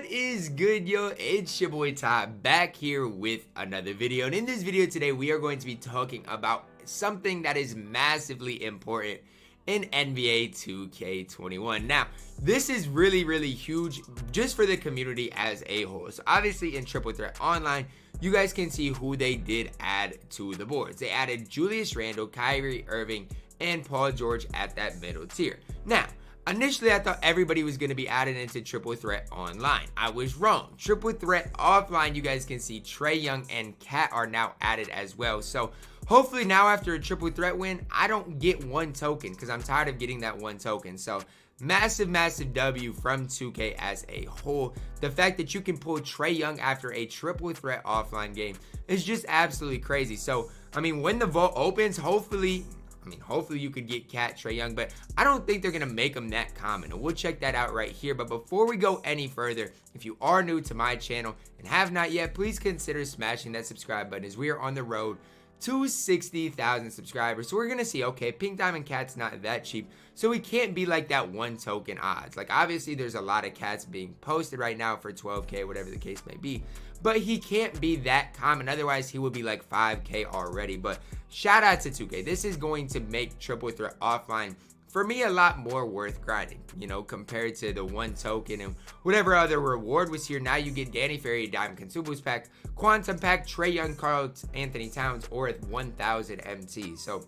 What is good, yo? It's your boy Ty back here with another video. And in this video today, we are going to be talking about something that is massively important in NBA 2K21. Now, this is really huge just for the community as a whole. So obviously in Triple Threat Online, you guys can see who they did add to the boards. They added Julius Randle, Kyrie Irving, and Paul George at that middle tier. Now, initially, I thought everybody was going to be added into Triple Threat Online. I was wrong. Triple Threat Offline, you guys can see Trae Young and Cat are now added as well. So hopefully now after a Triple Threat win, I don't get one token because I'm tired of getting that one token. So massive W from 2K as a whole. The fact that you can pull Trae Young after a Triple Threat Offline game is just absolutely crazy. So, I mean, when the vault opens, hopefully you could get Cat, Trae Young, but I don't think they're going to make them that common. And we'll check that out right here. But before we go any further, if you are new to my channel and have not yet, please consider smashing that subscribe button as we are on the road to 60,000 subscribers. So we're going to see, okay, Pink Diamond Cat's not that cheap, so we can't be like that one token odds. Like, obviously, there's a lot of cats being posted right now for 12K, whatever the case may be. But he can't be that common. Otherwise, he would be like 5K already. But shout out to 2K. This is going to make Triple Threat Offline, for me, a lot more worth grinding, you know, compared to the one token and whatever other reward was here. Now you get Danny Ferry, Diamond Consumables Pack, Quantum Pack, Trae Young, Karl Anthony Towns, or 1,000 MT. So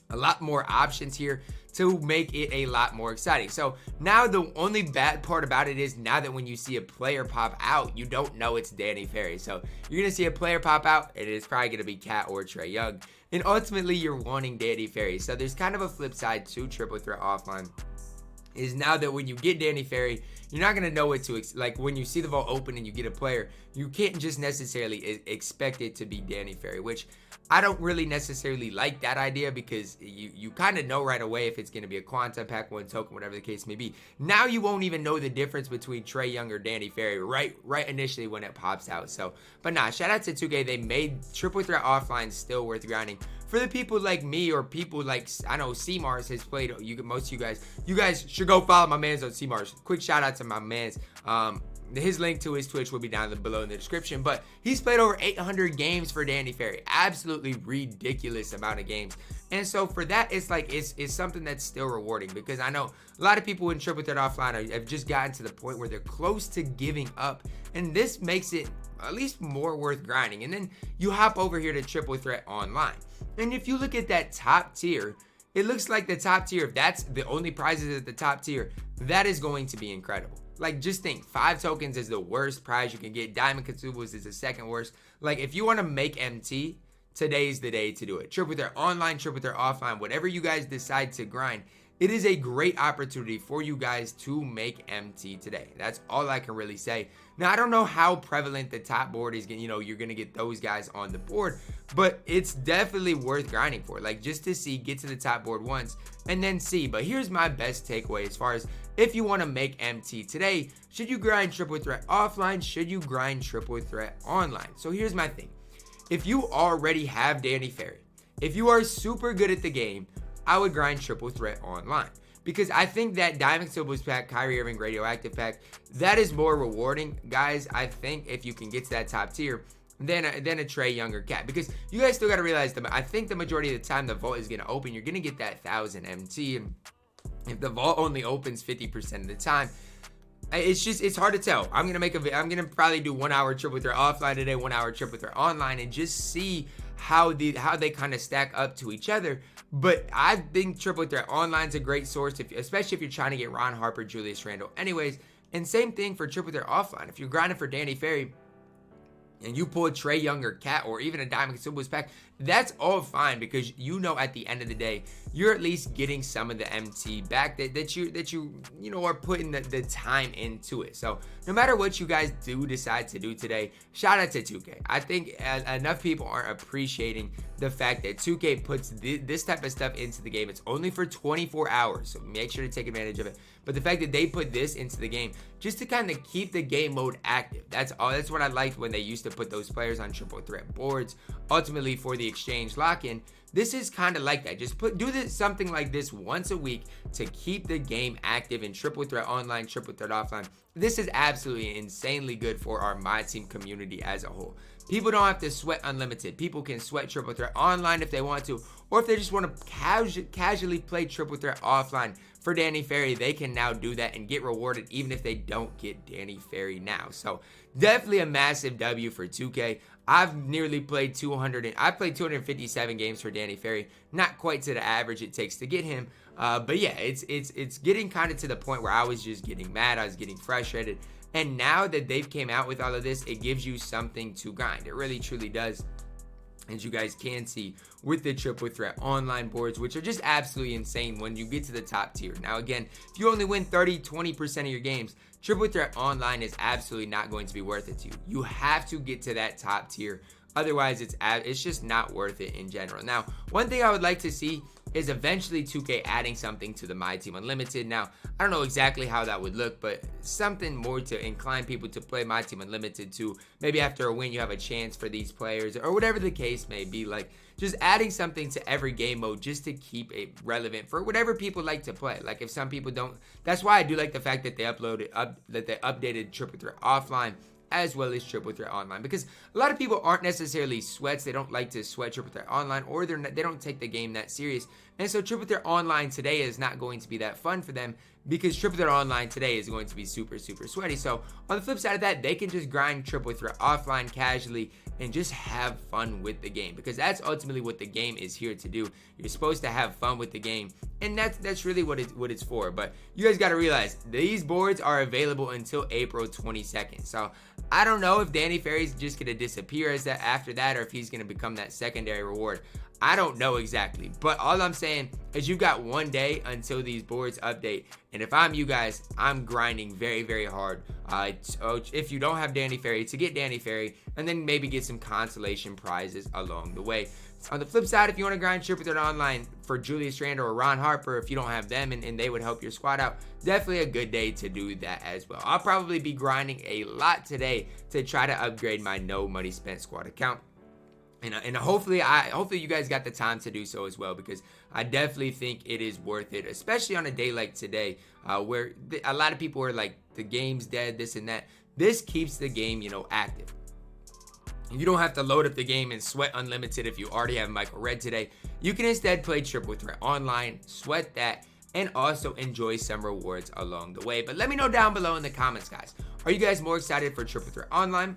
a lot more options here to make it a lot more exciting. So now the only bad part about it is now that when you see a player pop out, you don't know it's Danny Ferry. So you're gonna see a player pop out, and it's probably gonna be Cat or Trae Young, and ultimately you're wanting Danny Ferry. So there's kind of a flip side to Triple Threat Offline, is now that when you get Danny Ferry, you're not going to know what to like when you see the vault open and you get a player, you can't just necessarily expect it to be Danny Ferry, which I don't really necessarily like that idea, because you kind of know right away if it's going to be a Quantum Pack, one token, whatever the case may be. Now you won't even know the difference between Trae Young or Danny Ferry right initially when it pops out. So, but nah, shout out to 2K. They made Triple Threat Offline still worth grinding. For the people like me, or people like, I know C-Mars has played, most of you guys should go follow my mans on C-Mars. Quick shout out to my mans. His link to his Twitch will be down below in the description, but he's played over 800 games for Danny Ferry. Absolutely ridiculous amount of games. And so for that, it's like, it's something that's still rewarding, because I know a lot of people in Triple Threat Offline have just gotten to the point where they're close to giving up, and this makes it at least more worth grinding. And then you hop over here to Triple Threat Online, and if you look at that top tier, it looks like the top tier, if that's the only prizes at the top tier, that is going to be incredible. Like, just think, 5 tokens is the worst prize you can get. Diamond Consumables is the second worst. Like, if you want to make MT, today's the day to do it. Triple Threat Online, Triple Threat Offline, whatever you guys decide to grind, it is a great opportunity for you guys to make MT today. That's all I can really say. Now, I don't know how prevalent the top board is, you're going to get those guys on the board, but it's definitely worth grinding for. Like, just to see, get to the top board once, and then see. But here's my best takeaway as far as if you want to make MT today, should you grind Triple Threat Offline? Should you grind Triple Threat Online? So here's my thing. If you already have Danny Ferry, if you are super good at the game, I would grind Triple Threat Online, because I think that Diamond Consumables Pack, Kyrie Irving Radioactive Pack, that is more rewarding, guys. I think if you can get to that top tier, than a Trae Young or Cat, because you guys still got to realize that I think the majority of the time the vault is going to open, you're going to get that 1,000 MT, and if the vault only opens 50% of the time, it's hard to tell. I'm gonna probably do 1 hour Triple Threat Offline today, 1 hour Triple Threat Online, and just see how they kind of stack up to each other. But I think Triple Threat Online is a great source, especially if you're trying to get Ron Harper, Julius Randle. Anyways, and same thing for Triple Threat Offline. If you're grinding for Danny Ferry and you pull Trae Young or Cat or even a Diamond Consumables Pack, that's all fine, because at the end of the day, you're at least getting some of the MT back that you are putting the time into it. So no matter what you guys do decide to do today, shout out to 2K. I think enough people aren't appreciating the fact that 2K puts this type of stuff into the game. It's only for 24 hours, so make sure to take advantage of it. But the fact that they put this into the game just to kind of keep the game mode active, that's all. That's what I liked when they used to put those players on Triple Threat boards, ultimately for the exchange lock-in. This is kind of like that. Just do something like this once a week to keep the game active in Triple Threat Online, Triple Threat Offline. this is absolutely insanely good for our MyTEAM community as a whole. People don't have to sweat unlimited. People can sweat triple threat online if they want to, or if they just want to casually play triple threat offline for Danny Ferry, they can now do that and get rewarded even if they don't get Danny Ferry now. So definitely a massive W for 2K. I've nearly played 257 games for Danny Ferry, not quite to the average it takes to get him. But yeah, it's getting kind of to the point where I was just getting mad. I was getting frustrated. And now that they've came out with all of this, it gives you something to grind. It really truly does. As you guys can see with the triple threat online boards, which are just absolutely insane when you get to the top tier. Now again, if you only win 30-20% of your games, triple threat online is absolutely not going to be worth it to you. You have to get to that top tier. Otherwise, it's just not worth it in general. Now, one thing I would like to see is eventually 2K adding something to the MyTEAM Unlimited. Now, I don't know exactly how that would look, but something more to incline people to play MyTEAM Unlimited to maybe after a win you have a chance for these players or whatever the case may be. Like just adding something to every game mode just to keep it relevant for whatever people like to play. Like if some people don't, that's why I do like the fact that they updated triple threat offline as well as triple threat online, because a lot of people aren't necessarily sweats. They don't like to sweat triple threat online, or they don't take the game that serious. And so triple threat online today is not going to be that fun for them, because triple threat online today is going to be super sweaty. So on the flip side of that, they can just grind triple threat offline casually and just have fun with the game, because that's ultimately what the game is here to do. You're supposed to have fun with the game, and that's really what it's for. But you guys got to realize these boards are available until April 22nd. So I don't know if Danny Ferry's just gonna disappear after that, or if he's gonna become that secondary reward. I don't know exactly, but all I'm saying is you got one day until these boards update, and if I'm you guys, I'm grinding very hard. If you don't have Danny Ferry, to get Danny Ferry, and then maybe get some consolation prizes along the way. On the flip side, if you want to grind triple threat online for Julius Randle or Ron Harper, if you don't have them and they would help your squad out, definitely a good day to do that as well. I'll probably be grinding a lot today to try to upgrade my no money spent squad account. And hopefully you guys got the time to do so as well, because I definitely think it is worth it, especially on a day like today, where a lot of people are like, the game's dead, this and that. This keeps the game, active. You don't have to load up the game and sweat unlimited if you already have Michael Redd today. You can instead play triple threat online, sweat that, and also enjoy some rewards along the way. But let me know down below in the comments, guys. Are you guys more excited for triple threat online,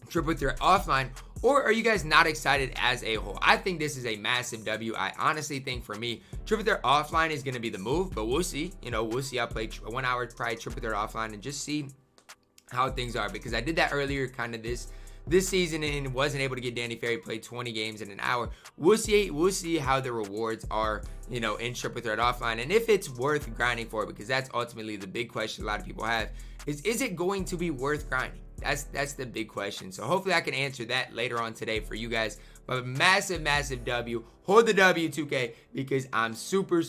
triple threat offline, or are you guys not excited as a whole? I think this is a massive W. I honestly think for me, triple threat offline is going to be the move, but we'll see. We'll see. I'll play 1 hour probably triple threat offline and just see how things are, because I did that earlier kind of this season and wasn't able to get Danny Ferry play 20 games in an hour. We'll see how the rewards are, in triple threat offline, and if it's worth grinding for, because that's ultimately the big question a lot of people have, is it going to be worth grinding? That's the big question. So hopefully I can answer that later on today for you guys. But massive W. Hold the W, 2K, because I'm super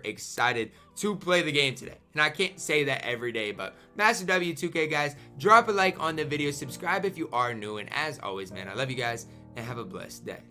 excited to play the game today. And I can't say that every day, but massive W, 2K, guys. Drop a like on the video. Subscribe if you are new. And as always, man, I love you guys and have a blessed day.